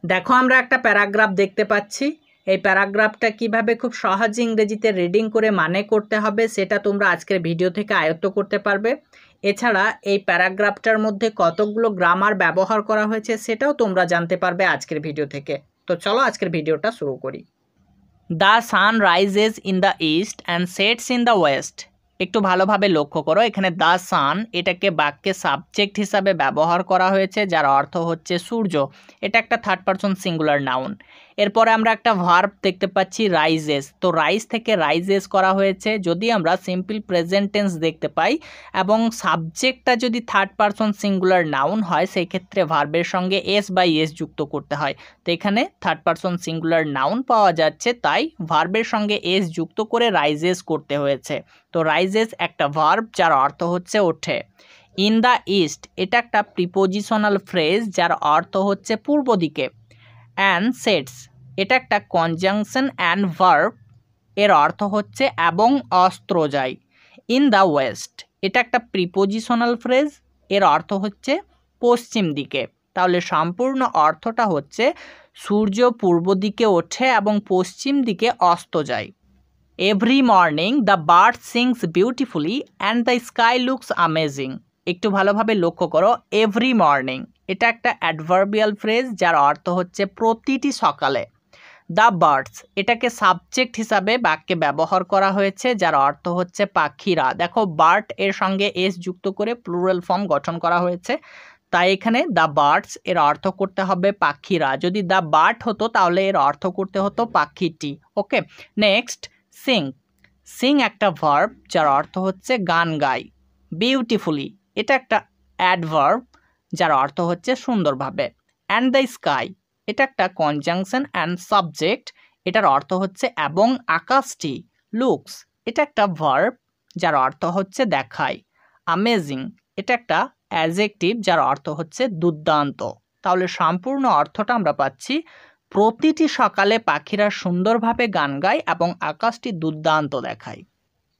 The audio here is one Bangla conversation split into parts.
দেখো আমরা একটা প্যারাগ্রাফ দেখতে পাচ্ছি। এই প্যারাগ্রাফটা কিভাবে খুব সহজে ইংরেজিতে রিডিং করে মানে করতে হবে সেটা তোমরা আজকের ভিডিও থেকে আয়ত্ত করতে পারবে। এছাড়া এই প্যারাগ্রাফটার মধ্যে কতগুলো গ্রামার ব্যবহার করা হয়েছে সেটাও তোমরা জানতে পারবে আজকের ভিডিও থেকে। তো চলো আজকের ভিডিওটা শুরু করি। The sun rises in the east and sets in the West. একটু ভালোভাবে লক্ষ্য করো, এখানে দ্য সান এটাকে বাক্যে সাবজেক্ট হিসাবে ব্যবহার করা হয়েছে, যার অর্থ হচ্ছে সূর্য। এটা একটা থার্ড পারসন সিঙ্গুলার নাউন। এরপরে আমরা একটা ভার্ব দেখতে পাচ্ছি রাইজেস। তো রাইজ থেকে রাইজেস করা হয়েছে। যদি আমরা সিম্পল প্রেজেন্ট টেন্স দেখতে পাই এবং সাবজেক্টটা যদি থার্ড পারসন সিঙ্গুলার নাউন হয় সেই ক্ষেত্রে ভার্বের সঙ্গে এস বা এস যুক্ত করতে হয়। তো এখানে থার্ড পারসন সিঙ্গুলার নাউন পাওয়া যাচ্ছে, তাই ভার্বের সঙ্গে এস যুক্ত করে রাইজেস করতে হয়েছে। তো রাইজেস একটা ভার্ব যার অর্থ হচ্ছে ওঠে। ইন দ্য ইস্ট এটা একটা প্রিপোজিশনাল ফ্রেজ যার অর্থ হচ্ছে পূর্ব দিকে। অ্যান্ড সেটস এটা একটা কনজাংশন অ্যান্ড ভার্ব, এর অর্থ হচ্ছে এবং অস্ত্র যায়। ইন দ্য ওয়েস্ট এটা একটা প্রিপোজিশনাল ফ্রেজ, এর অর্থ হচ্ছে পশ্চিম দিকে। তাহলে সম্পূর্ণ অর্থটা হচ্ছে সূর্য পূর্ব দিকে ওঠে এবং পশ্চিম দিকে অস্ত যায়। Every morning the bird sings beautifully and the sky looks amazing. একটু ভালোভাবে লক্ষ্য করো, এভরি মর্নিং এটা একটা অ্যাডভার্বিয়াল ফ্রেজ যার অর্থ হচ্ছে প্রতিটি সকালে। দ্য বার্ডস এটাকে সাবজেক্ট হিসাবে বাক্যে ব্যবহার করা হয়েছে, যার অর্থ হচ্ছে পাখিরা। দেখো বার্ড এর সঙ্গে এস যুক্ত করে প্লুরাল ফর্ম গঠন করা হয়েছে, তাই এখানে দ্য বার্ডস এর অর্থ করতে হবে পাখিরা। যদি দ্য বার্ড হতো তাহলে এর অর্থ করতে হতো পাখিটি। ওকে, নেক্সট সিং। সিং একটা ভার্ব যার অর্থ হচ্ছে গান গায়। বিউটিফুলি এটা একটা অ্যাডভার্ব যার অর্থ হচ্ছে সুন্দরভাবে। অ্যান্ড দ্য স্কাই এটা একটা কনজাংশন অ্যান্ড সাবজেক্ট, এটার অর্থ হচ্ছে এবং আকাশটি। লুকস এটা একটা ভার্ব যার অর্থ হচ্ছে দেখায়। অ্যামেজিং এটা একটা অ্যাডজেক্টিভ যার অর্থ হচ্ছে দুর্দান্ত। তাহলে সম্পূর্ণ অর্থটা আমরা পাচ্ছি প্রতিটি সকালে পাখিরা সুন্দরভাবে গান গায় এবং আকাশটি দুর্দান্ত দেখায়।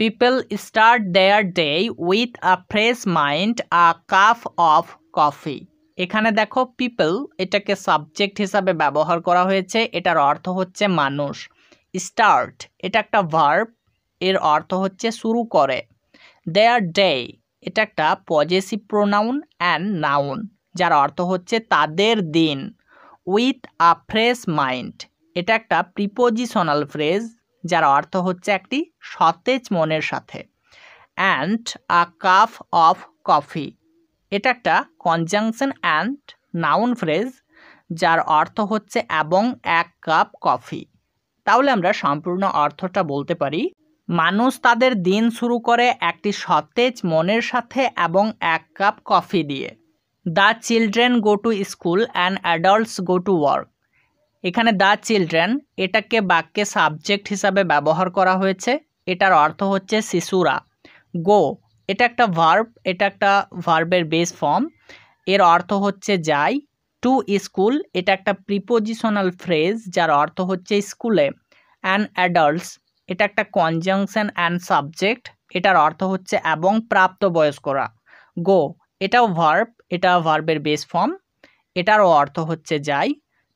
People start there day with a fresh mind, a cup of coffee. এখানে দেখো পিপল এটাকে সাবজেক্ট হিসাবে ব্যবহার করা হয়েছে, এটার অর্থ হচ্ছে মানুষ। স্টার্ট এটা একটা ভার্ব, এর অর্থ হচ্ছে শুরু করে। দেয়ার ডে এটা একটা পজেসিভ প্রোনাউন অ্যান্ড নাউন যার অর্থ হচ্ছে তাদের দিন। উইথ আ ফ্রেশ মাইন্ড এটা একটা প্রিপোজিশনাল ফ্রেজ যার অর্থ হচ্ছে একটি সতেজ মনের সাথে। And a cup of coffee এটা একটা কনজাংশন অ্যান্ড নাউন ফ্রেজ যার অর্থ হচ্ছে এবং এক কাপ কফি। তাহলে আমরা সম্পূর্ণ অর্থটা বলতে পারি, মানুষ তাদের দিন শুরু করে একটি সতেজ মনের সাথে এবং এক কাপ কফি দিয়ে। The children go to school and adults go to work. এখানে দ্য চিলড্রেন এটাকে বাক্যে সাবজেক্ট হিসাবে ব্যবহার করা হয়েছে, এটার অর্থ হচ্ছে শিশুরা। গো এটা একটা ভার্ব, এটা একটা ভার্বের বেস ফর্ম, এর অর্থ হচ্ছে যায়। টু স্কুল এটা একটা প্রিপোজিশনাল ফ্রেজ যার অর্থ হচ্ছে স্কুলে। অ্যান্ড অ্যাডাল্টস এটা একটা কনজাংশন অ্যান্ড সাবজেক্ট, এটার অর্থ হচ্ছে এবং প্রাপ্তবয়স্করা। গো এটাও ভার্ব, এটা ভার্বের বেস ফর্ম, এটারও অর্থ হচ্ছে যায়।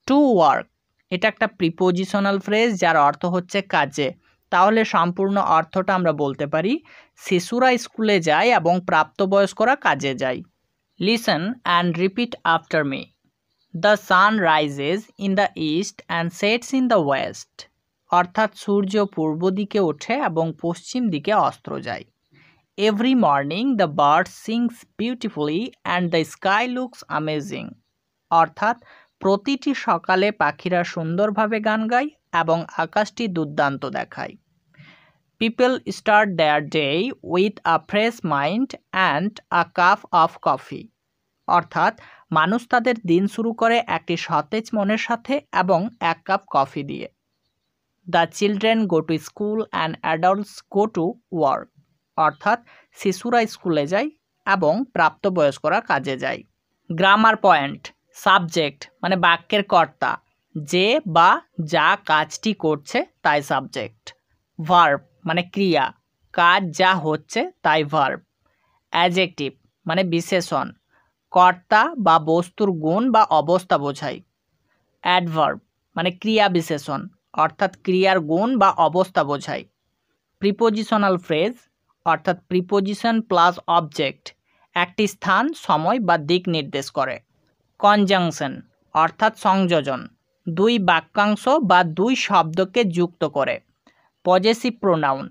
টু ওয়ার্ক এটা একটা প্রিপোজিশনাল ফ্রেজ যার অর্থ হচ্ছে কাজে। তাহলে সম্পূর্ণ অর্থটা আমরা বলতে পারি শিশুরা স্কুলে যায় এবং প্রাপ্তবয়স্করা কাজে যায়। Listen and repeat after me. The sun rises in the east and sets in the West. অর্থাৎ সূর্য পূর্ব দিকে ওঠে এবং পশ্চিম দিকে অস্ত যায়। Every morning the bird sings beautifully and the sky looks amazing. অর্থাৎ প্রতিটি সকালে পাখিরা সুন্দরভাবে গান গায় এবং আকাশটি দুর্দান্ত দেখায়। People start there day with a fresh mind and a cup of coffee. অর্থাৎ মানুষ তাদের দিন শুরু করে একটি সতেজ মনের সাথে এবং এক কাপ কফি দিয়ে। The children go to school and adults go to work. অর্থাৎ শিশুরা স্কুলে যায় এবং প্রাপ্তবয়স্করা কাজে যায়। Grammar point. সাবজেক্ট মানে বাক্যের কর্তা, যে বা যা কাজটি করছে তাই সাবজেক্ট। ভার্ব মানে ক্রিয়া, কাজ যা হচ্ছে তাই ভার্ব। অ্যাডজেক্টিভ মানে বিশেষণ, কর্তা বা বস্তুর গুণ বা অবস্থা বোঝায়। অ্যাডভার্ব মানে ক্রিয়া বিশেষণ অর্থাৎ ক্রিয়ার গুণ বা অবস্থা বোঝায়। প্রিপোজিশনাল ফ্রেজ অর্থাৎ প্রিপোজিশন প্লাস অবজেক্ট একটি স্থান সময় বা দিক নির্দেশ করে। কনজাংশন অর্থাৎ সংযোজন দুই বাক্যাংশ বা দুই শব্দকে যুক্ত করে। পজেসিভ প্রোনাউন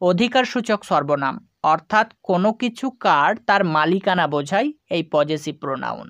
অধিকারসূচক সর্বনাম অর্থাৎ কোনো কিছু কার তার মালিকানা বোঝায় এই পজেসিভ প্রোনাউন।